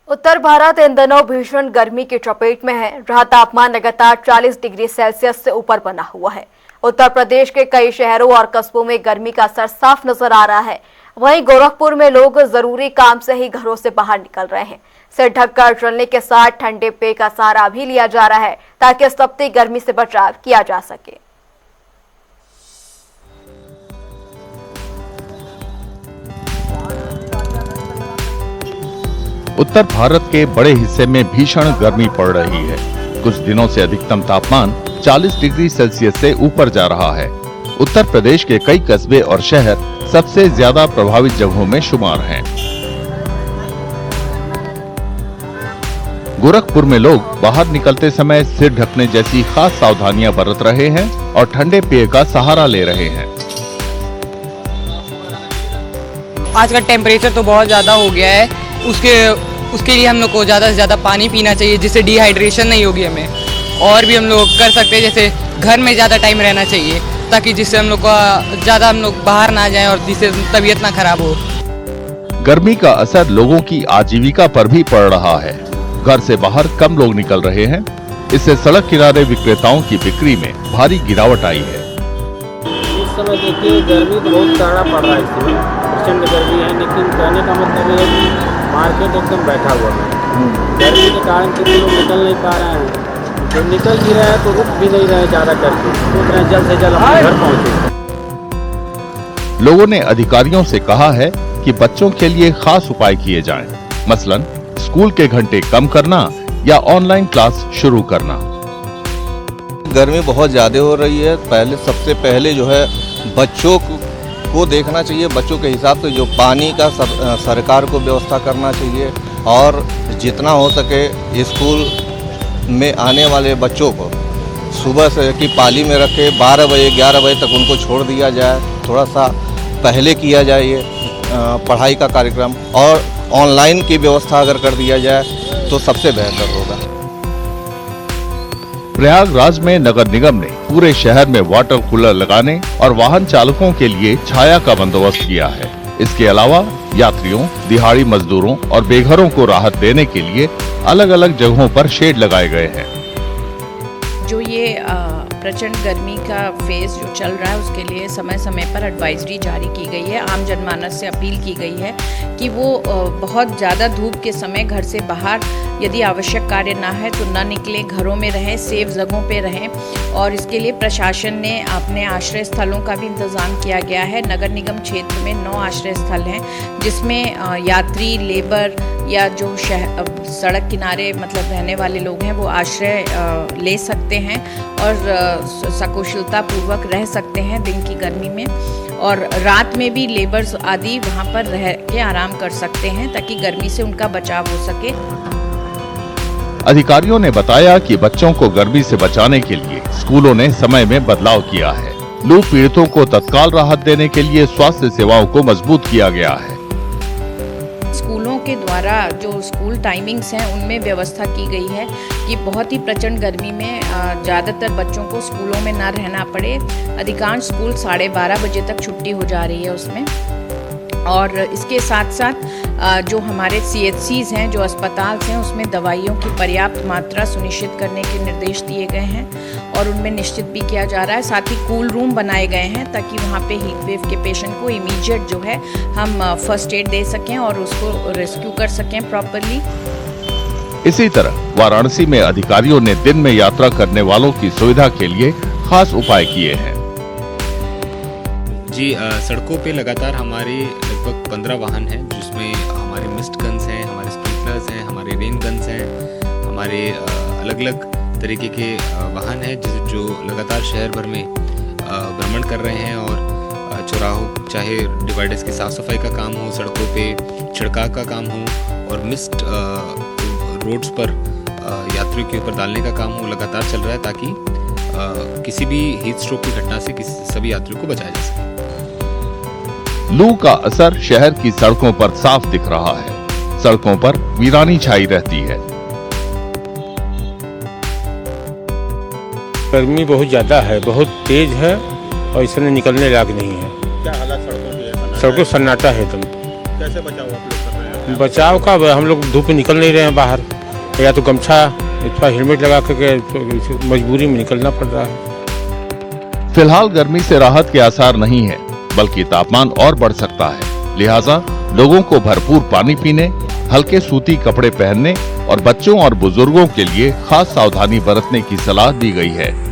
उत्तर भारत इन दिनों भीषण गर्मी की चपेट में है। रहा तापमान लगातार 40 डिग्री सेल्सियस से ऊपर बना हुआ है। उत्तर प्रदेश के कई शहरों और कस्बों में गर्मी का असर साफ नजर आ रहा है। वहीं गोरखपुर में लोग जरूरी काम से ही घरों से बाहर निकल रहे हैं। सिर ढककर चलने के साथ ठंडे पेय का सहारा भी लिया जा रहा है ताकि इस तपती गर्मी से बचाव किया जा सके। उत्तर भारत के बड़े हिस्से में भीषण गर्मी पड़ रही है। कुछ दिनों से अधिकतम तापमान 40 डिग्री सेल्सियस से ऊपर जा रहा है। उत्तर प्रदेश के कई कस्बे और शहर सबसे ज्यादा प्रभावित जगहों में शुमार हैं। गोरखपुर में लोग बाहर निकलते समय सिर ढकने जैसी खास सावधानियां बरत रहे हैं और ठंडे पेय का सहारा ले रहे हैं। आज का टेम्परेचर तो बहुत ज्यादा हो गया है। उसके लिए हम लोग को ज़्यादा से ज़्यादा पानी पीना चाहिए, जिससे डिहाइड्रेशन नहीं होगी हमें। और भी हम लोग कर सकते हैं, जैसे घर में ज़्यादा टाइम रहना चाहिए ताकि जिससे हम लोग का ज़्यादा हम लोग बाहर ना जाएं और जिससे तबीयत ना खराब हो। गर्मी का असर लोगों की आजीविका पर भी पड़ रहा है। घर से बाहर कम लोग निकल रहे हैं। इससे सड़क किनारे विक्रेताओं की बिक्री में भारी गिरावट आई है। इस समय देखिए गर्मी तो बहुत कड़ा पड़ रहा है, इसमें प्रचंड गर्मी है। लेकिन कहने का मतलब है कि मार्केट एकदम बैठा हुआ है। गर्मी के कारण कितने लोग निकल नहीं पा रहे हैं। जो निकल भी रहे हैं तो रुक भी नहीं रहे, ज्यादा करके सोच रहे हैं जल्द से जल्द अपने घर पहुंचे। लोगों ने अधिकारियों से कहा है कि बच्चों के लिए खास उपाय किए जाएं, मसलन स्कूल के घंटे कम करना या ऑनलाइन क्लास शुरू करना। गर्मी बहुत ज़्यादा हो रही है। सबसे पहले जो है बच्चों को देखना चाहिए। बच्चों के हिसाब से जो पानी का सरकार को व्यवस्था करना चाहिए और जितना हो सके स्कूल में आने वाले बच्चों को सुबह से की पाली में रखे 12 बजे 11 बजे तक उनको छोड़ दिया जाए। थोड़ा सा पहले किया जाए ये पढ़ाई का कार्यक्रम, और ऑनलाइन की व्यवस्था अगर कर दिया जाए तो सबसे बेहतर होगा। प्रयागराज में नगर निगम ने पूरे शहर में वाटर कूलर लगाने और वाहन चालकों के लिए छाया का बंदोबस्त किया है। इसके अलावा यात्रियों, दिहाड़ी मजदूरों और बेघरों को राहत देने के लिए अलग अलग जगहों पर शेड लगाए गए हैं। जो ये प्रचंड गर्मी का फेज जो चल रहा है, उसके लिए समय समय पर एडवाइजरी जारी की गई है। आम जनमानस से अपील की गई है कि वो बहुत ज़्यादा धूप के समय घर से बाहर यदि आवश्यक कार्य ना है तो ना निकलें, घरों में रहें, सेफ जगहों पे रहें। और इसके लिए प्रशासन ने अपने आश्रय स्थलों का भी इंतज़ाम किया गया है। नगर निगम क्षेत्र में 9 आश्रय स्थल हैं, जिसमें यात्री, लेबर या जो सड़क किनारे मतलब रहने वाले लोग हैं वो आश्रय ले सकते हैं और सकुशलता पूर्वक रह सकते हैं दिन की गर्मी में। और रात में भी लेबर्स आदि वहाँ पर रह के आराम कर सकते हैं ताकि गर्मी से उनका बचाव हो सके। अधिकारियों ने बताया कि बच्चों को गर्मी से बचाने के लिए स्कूलों ने समय में बदलाव किया है। लू पीड़ितों को तत्काल राहत देने के लिए स्वास्थ्य सेवाओं को मजबूत किया गया है। स्कूलों के द्वारा जो स्कूल टाइमिंग्स हैं उनमें व्यवस्था की गई है कि बहुत ही प्रचंड गर्मी में ज़्यादातर बच्चों को स्कूलों में ना रहना पड़े। अधिकांश स्कूल 12:30 बजे तक छुट्टी हो जा रही है उसमें। और इसके साथ साथ जो हमारे CHCs हैं, जो अस्पताल हैं, उसमें दवाइयों की पर्याप्त मात्रा सुनिश्चित करने के निर्देश दिए गए हैं और उनमें निश्चित भी किया जा रहा है। साथ ही कूल रूम बनाए गए हैं ताकि वहाँ पे हीट वेव के पेशेंट को इमीडिएट जो है हम फर्स्ट एड दे सकें और उसको रेस्क्यू कर सकें प्रॉपरली। इसी तरह वाराणसी में अधिकारियों ने दिन में यात्रा करने वालों की सुविधा के लिए खास उपाय किए हैं। जी, सड़कों पे लगातार हमारे लगभग 15 वाहन हैं, जिसमें हमारे मिस्ट गन्स हैं, हमारे स्प्रिंकलर्स हैं, हमारे रेन गन्स हैं, हमारे अलग अलग तरीके के वाहन हैं जो लगातार शहर भर में भ्रमण कर रहे हैं। और चौराहों, चाहे डिवाइडर्स की साफ़ सफाई का काम हो, सड़कों पे छिड़काव का काम हो और मिस्ट रोड्स पर यात्रियों के ऊपर डालने का काम हो, लगातार चल रहा है ताकि किसी भी हीट स्ट्रोक की घटना से सभी यात्रियों को बचाया जा सके। लू का असर शहर की सड़कों पर साफ दिख रहा है। सड़कों पर वीरानी छाई रहती है। गर्मी बहुत ज्यादा है, बहुत तेज है और इसमें निकलने लायक नहीं है। क्या हालत सड़कों की है? सड़कों सन्नाटा है एकदम। कैसे बचाव आप लोग कर रहे हैं? बचाव का हम लोग धूप में निकल नहीं रहे हैं बाहर, या तो गमछा अथवा हेलमेट लगा करके मजबूरी में निकलना पड़ रहा है। फिलहाल गर्मी से राहत के आसार नहीं है, बल्कि तापमान और बढ़ सकता है। लिहाजा लोगों को भरपूर पानी पीने, हल्के सूती कपड़े पहनने और बच्चों और बुजुर्गों के लिए खास सावधानी बरतने की सलाह दी गई है।